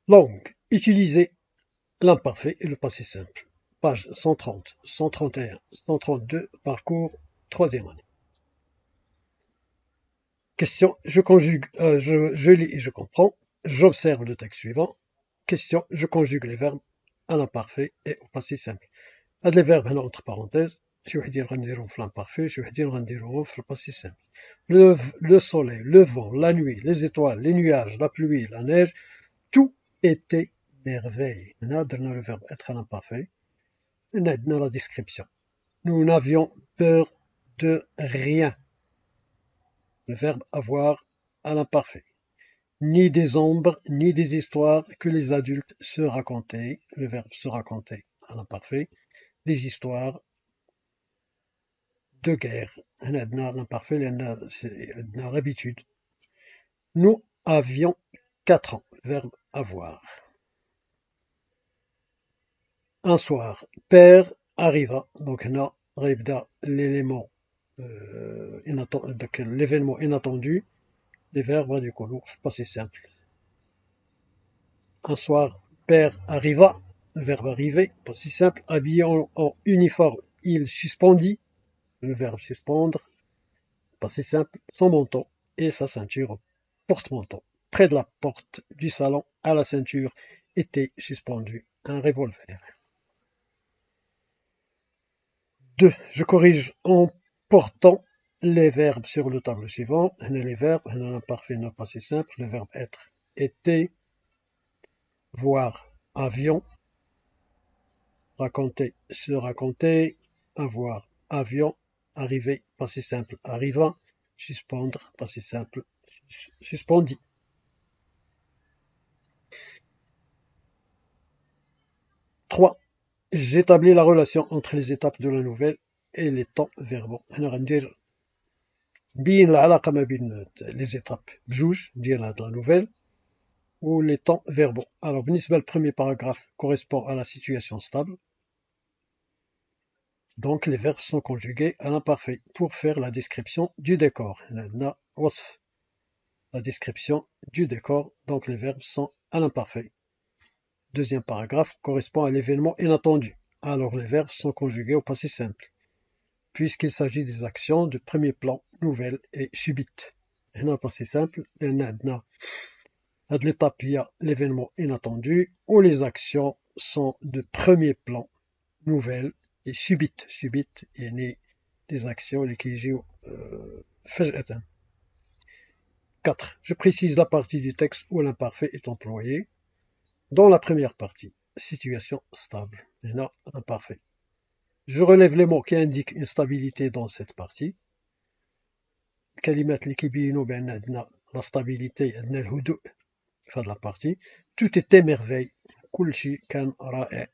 Langue. Utiliser l'imparfait et le passé simple. Page 130, 131, 132, parcours, troisième année. Question. Je conjugue, je lis et je comprends. J'observe le texte suivant. Question. Je conjugue les verbes à l'imparfait et au passé simple. هاد les verbes هنا entre parenthèses. شي وحدين غنديرهم في l'imparfait, شي وحدين غنديرهم في le passé simple. Le soleil, le vent, la nuit, les étoiles, les nuages, la pluie, la neige, tout était merveille. هنا درنا le verbe être à l'imparfait. هنا عندنا la description. Nous n'avions peur de rien. Le verbe avoir à l'imparfait. Ni des ombres, ni des histoires que les adultes se racontaient. Le verbe se raconter à l'imparfait. Des histoires de guerre. هنا عندنا l'imparfait لأن عندنا l'habitude. Nous avions 4 ans. Verbe avoir. Un soir, père arriva. Donc هنا غيبدا l'élément l'événement inattendu. Les verbes غادي يكونوا في passé simple. Un soir, père arriva. Le verbe arriver, passé simple. Habillé en uniforme, il suspendit. Le verbe suspendre, passé simple. Son manteau et sa ceinture au porte-manteau. Près de la porte du salon, à la ceinture, était suspendu un revolver. 2. Je corrige en portant les verbes sur le tableau suivant. Les verbes, l'imparfait, le passé simple. Le verbe être, était. Voir, avion. Raconter, se raconter. Avoir, avion. Arriver, passé simple, arriva. Suspendre, passé simple, suspendit. 3. J'établis la relation entre les étapes de la nouvelle et les temps verbaux. هنا غندير نبين العلاقة ما بين les étapes بجوج ديال هاد la nouvelle ou les temps verbaux. Alors بالنسبة للبريمي paragraphe correspond à la situation stable. Donc les verbes sont conjugués à l'imparfait pour faire la description du décor. هنا عندنا وصف. La description du décor, donc les verbes sont à l'imparfait. Deuxième paragraphe correspond à l'événement inattendu. Alors les verbes sont conjugués au passé simple, puisqu'il s'agit des actions de premier plan, nouvelles et subites. هنا passé simple, لأن عندنا هاد l'étape il y a l'événement inattendu, où les actions sont de premier plan, nouvelles et subites. Subites يعني des actions اللي كيجيو فجأة. 4. Je précise la partie du texte où l'imparfait est employé. Dans la première partie, situation stable. هنا imparfait. Je relève les mots qui indiquent une stabilité dans cette partie. الكلمات اللي كيبينوا بأن عندنا la stabilité, عندنا الهدوء في هذه la partie. Tout était merveille. كل شيء كان رائع.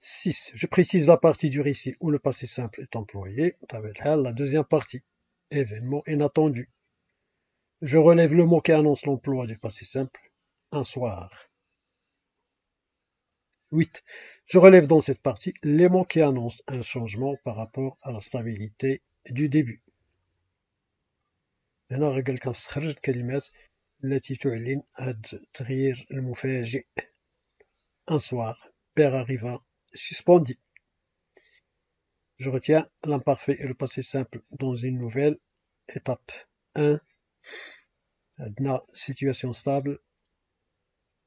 6. Je précise la partie du récit où le passé simple est employé. La deuxième partie, événement inattendu. Je relève le mot qui annonce l'emploi du passé simple. Un soir. 8. Je relève dans cette partie les mots qui annoncent un changement par rapport à la stabilité du début. هنا قال كنستخرج الكلمات التي تعلن هذا التغيير المفاجئ. Un soir, père arriva, suspendit. Je retiens l'imparfait et le passé simple dans une nouvelle étape. 1. عندنا situation stable.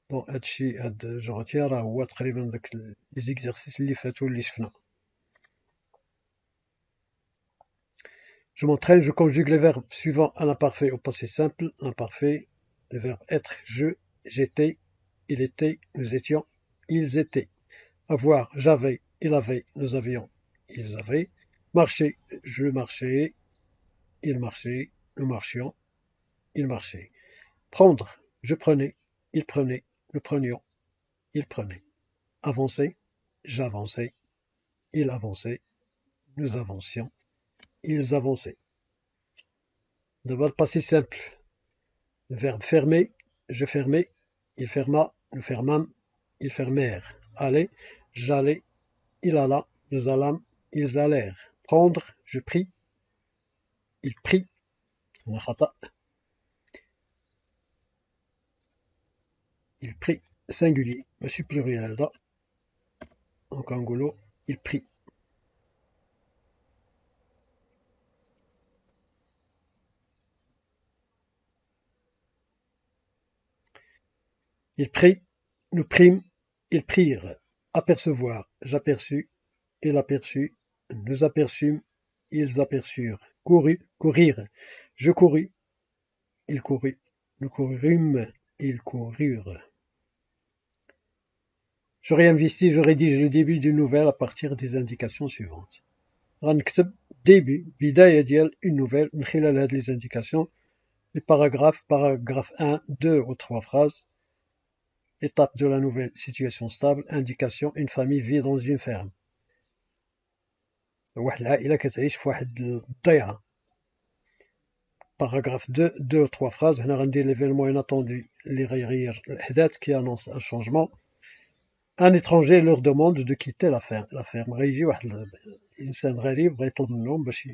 بون هادشي جو retiens راه هو تقريبا داك لي زيكزارسيس اللي فاتوا اللي شفنا. Je m'entraîne, je conjugue les verbes suivants à l'imparfait au passé simple. L'imparfait, le verbe être, je, j'étais, il était, nous étions, ils étaient. Avoir, j'avais, il avait, nous avions, ils avaient. Marcher, je marchais, il marchait, nous marchions, ils marchaient. Prendre, je prenais, il prenait, nous prenions, ils prenaient. Avancer, j'avançais, il avançait, nous avancions, ils avançaient. D'abord, passé simple. Le verbe fermer, je fermais, il ferma, nous fermâmes, ils fermèrent. Aller, j'allais, il alla, nous allâmes, ils allèrent. Prendre, je pris, il prit. هنا خطأ. il prit, singulier, ماشي pluriel هذا. Donc نقولو il prit. Il prit, nous prîmes, ils prirent. Apercevoir, j'aperçus, il aperçut, nous aperçûmes, ils aperçurent. Courut, courir, je courus, il courut, nous courûmes, ils coururent. Je réinvestis, je rédige le début d'une nouvelle à partir des indications suivantes. غنكتب début, بداية ديال une nouvelle من خلال هاد les indications. Les paragraphes, paragraphe 1, 2 ou 3 phrases. Étape de la nouvelle, situation stable, indication, une famille vit dans une ferme. واحد العائلة كتعيش في واحد الضيعة. Paragraphe 2, 2 ou 3 phrases. هنا غندير l'événement inattendu اللي غيغير الأحداث qui annonce un changement. Un étranger leur demande de quitter la ferme. غيجي واحد الإنسان غريب غيطلب منهم باش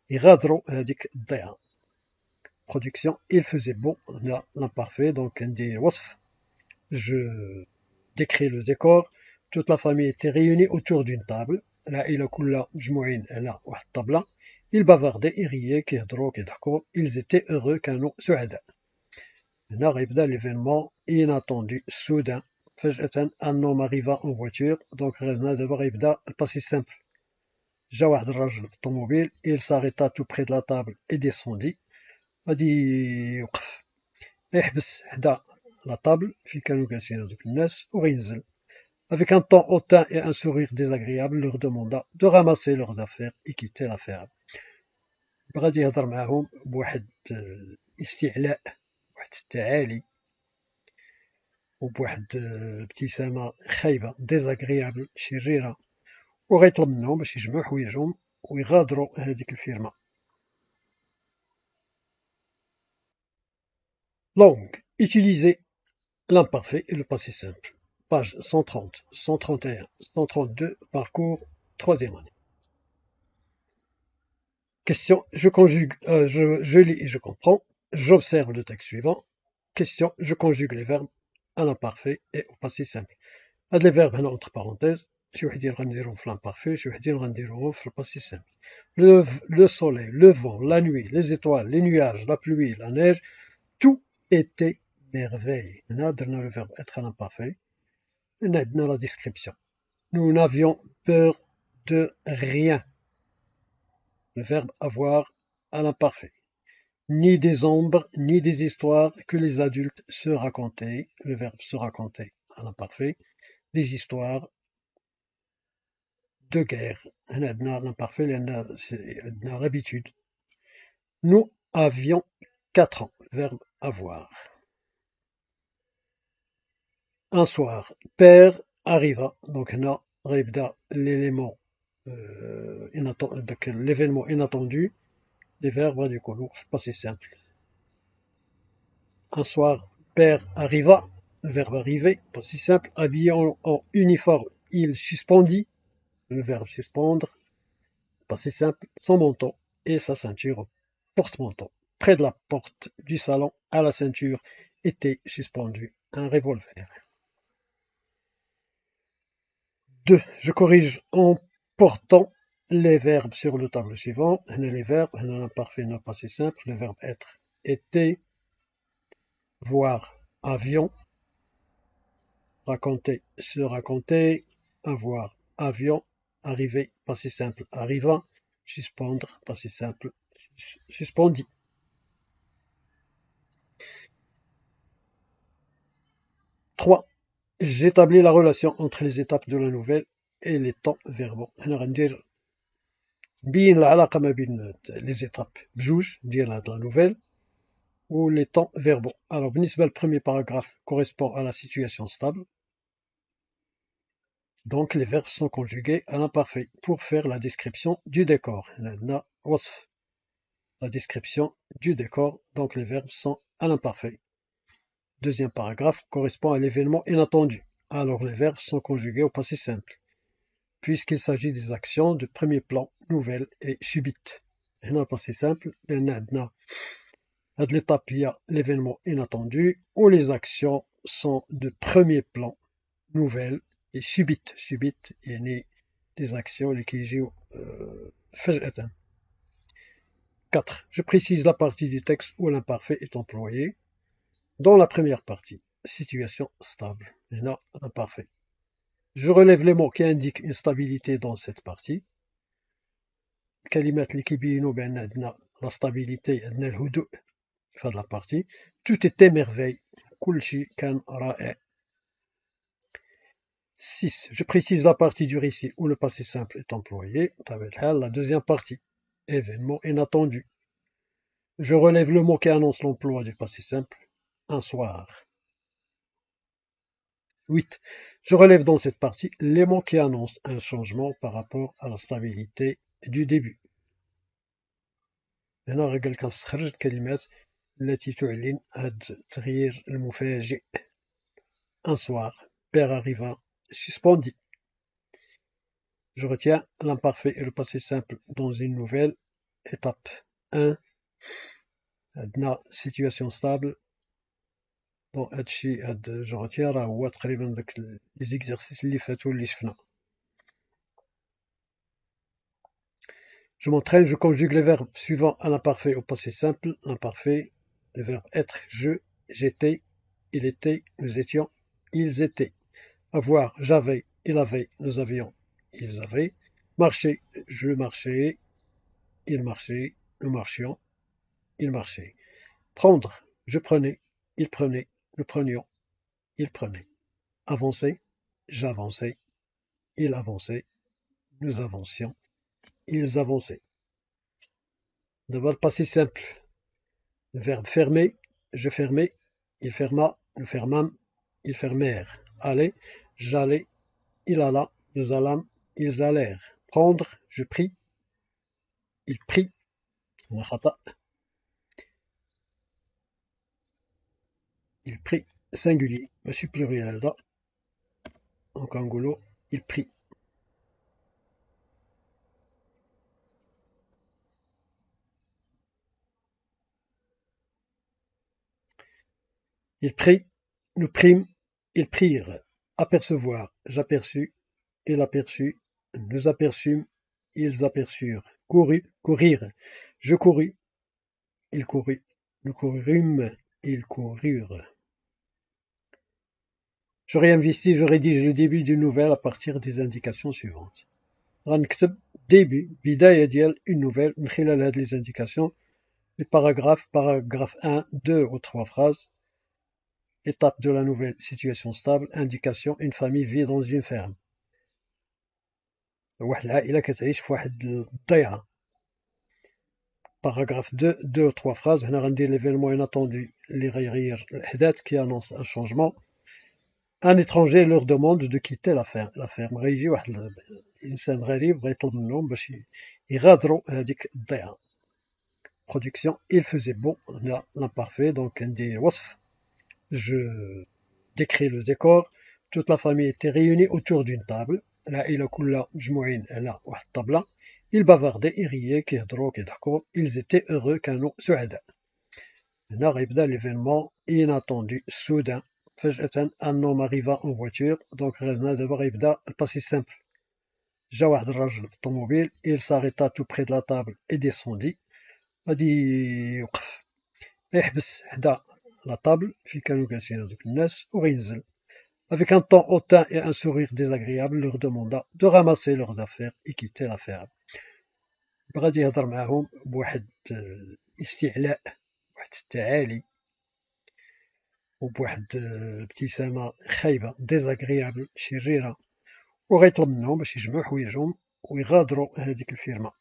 يغادروا هذيك الضيعة. Production, il faisait beau. هنا l'imparfait, donc ندير وصف. Je décris le décor. Toute la famille était réunie autour d'une table. العائلة كلها مجموعين على واحد الطبلة. Ils bavardaient, ils riaient, كيهضروا كيضحكوا. Ils étaient heureux, كانوا سعداء. هنا غيبدا l'événement inattendu, soudain. فجأة un homme arriva en voiture. Donc هنا دابا غيبدا الباسي سامبل. جا واحد الراجل بالطوموبيل. Il s'arrêta tout près de la table et descendit. غادي يوقف يحبس حدا لا طابل فين كانوا جالسين هذوك الناس وغينزل. Avec un ton hautain et un sourire désagréable, leur demanda de ramasser leurs affaires et quitter la ferme. غادي يهضر معاهم بواحد الاستعلاء، واحد التعالي وبواحد ابتسامة خايبة désagréable شريرة، وغيطلب منهم باش يجمعوا حوايجهم ويغادروا هذيك الفيرما. Langue. Utiliser l'imparfait et le passé simple. Page 130, 131, 132, parcours, troisième année. Question, je conjugue, je lis et je comprends. J'observe le texte suivant. Question, je conjugue les verbes à l'imparfait et au passé simple. هاد les verbes هنا entre parenthèses. شي وحدين غنديرهم في l'imparfait, شي وحدين غنديرهم في le passé simple. Le soleil, le vent, la nuit, les étoiles, les nuages, la pluie, la neige, tout était merveille. هنا درنا le verbe être à l'imparfait. هنا عندنا la description. Nous n'avions peur de rien. Le verbe avoir à l'imparfait. Ni des ombres, ni des histoires que les adultes se racontaient. Le verbe se raconter à l'imparfait. Des histoires de guerre. هنا عندنا l'imparfait لأن عندنا l'habitude. Nous avions 4 ans. Verbe avoir. Un soir, père arriva. Donc هنا غيبدا l'élément l'événement inattendu. Les verbes غادي يكونوا في passé simple. Un soir, père arriva, le verbe arriver, passé simple. Habillé en uniforme, il suspendit, le verbe suspendre, passé simple, son manteau et sa ceinture au porte-manteau. Près de la porte du salon, à la ceinture, était suspendu un revolver. 2. Je corrige en portant les verbes sur le tableau suivant. Les verbes, l'imparfait, le passé simple, le verbe être, était, voir, avion, raconter, se raconter, avoir, avion, arriver, passé simple, arriva, suspendre, passé simple, suspendi. 3. J'établis la relation entre les étapes de la nouvelle et les temps verbaux. هنا غندير نبين العلاقة ما بين les étapes بجوج ديال هاد la nouvelle ou les temps verbaux. Alors بالنسبة للبروميي paragraphe correspond à la situation stable. Donc les verbes sont conjugués à l'imparfait pour faire la description du décor. عندنا وصف. La description du décor, donc les verbes sont à l'imparfait. Deuxième paragraphe correspond à l'événement inattendu. Alors les verbes sont conjugués au passé simple, puisqu'il s'agit des actions de premier plan, nouvelles et subites. هنا passé simple لأن عندنا هاد l'étape il y a l'événement inattendu ou les actions sont de premier plan, nouvelles et subites. Subite يعني des actions اللي كيجيو فجأة. 4. Je précise la partie du texte où l'imparfait est employé. Dans la première partie, situation stable. هنا imparfait. Je relève les mots qui indiquent une stabilité dans cette partie. الكلمات اللي كيبينوا بأن عندنا la stabilité, عندنا الهدوء في هذه la partie. Tout était merveille. كلشي كان رائع. 6. Je précise la partie du récit où le passé simple est employé. La deuxième partie. Événement inattendu. Je relève le mot qui annonce l'emploi du passé simple. Un soir. 8. Je relève dans cette partie les mots qui annoncent un changement par rapport à la stabilité du début. هنا قال كنستخرج الكلمات التي تعلن هذا التغيير المفاجئ. Un soir, père arriva, suspendit. Je retiens l'imparfait et le passé simple dans une nouvelle étape. 1. عندنا situation stable. بون هادشي جو retiens راه هو تقريبا داك لي زيكزارسيس اللي فاتو اللي شفنا. Je m'entraîne, je conjugue les verbes suivants à l'imparfait au passé simple. L'imparfait, le verbe être, je, j'étais, il était, nous étions, ils étaient. Avoir, j'avais, il avait, nous avions, ils avaient. Marcher, je marchais, il marchait, nous marchions, ils marchaient. Prendre, je prenais, il prenait, nous prenions, ils prenaient. Avancer, j'avançais, il avançait, nous avancions, ils avançaient. D'abord, le passé simple. Le verbe fermer, je fermais, il ferma, nous fermâmes, ils fermèrent. Aller, j'allais, il alla, nous allâmes, ils allèrent. Prendre, je pris, il prit. Il prit, singulier, ماشي pluriel هذا. Donc نقولو il prit. Il prit, nous prîmes, ils prirent. Apercevoir, j'aperçus, il aperçut, nous aperçûmes, ils aperçurent. Couru, courir, je courus, il courut, nous courûmes, ils coururent. Je réinvestis, je rédige le début d'une nouvelle à partir des indications suivantes. غنكتب début, بداية ديال une nouvelle من خلال هاد les indications. Les paragraphes, paragraphe 1, 2 ou 3 phrases. Étape de la nouvelle, situation stable. Indication, une famille vit dans une ferme. واحد العائلة كتعيش في واحد الضيعة. Paragraphe 2, 2 ou 3 phrases. هنا غندير l'événement inattendu اللي غيغير الأحداث qui annonce un changement. Un étranger leur demande de quitter la ferme. غيجي واحد الإنسان غريب غيطلب منهم باش يغادروا هذيك الضيعة. Production, il faisait beau. هنا l'imparfait, donc ندير وصف. Je décris le décor. Toute la famille était réunie autour d'une table. العائلة كلها مجموعين على واحد الطبلة. Ils bavardaient, ils riaient, كيهضروا كيضحكوا. Ils étaient heureux, كانوا سعداء. هنا غيبدا l'événement inattendu, soudain. فجأة un homme arriva en voiture. Donc هنا دابا غيبدا الباسي simple. جا واحد الراجل بالطوموبيل. Il s'arrêta tout près de la table et descendit. غادي يوقف يحبس حدا لا طابل فين كانوا جالسين هذوك الناس وغينزل. Avec un ton hautain et un sourire désagréable, leur demanda de ramasser leurs affaires et quitter la ferme. غادي يهضر معاهم بواحد الاستعلاء، واحد التعالي، وبواحد ابتسامة خايبة désagréable شريرة، وغيطلب منهم باش يجمعوا حوايجهم ويغادروا هذيك الفيرما.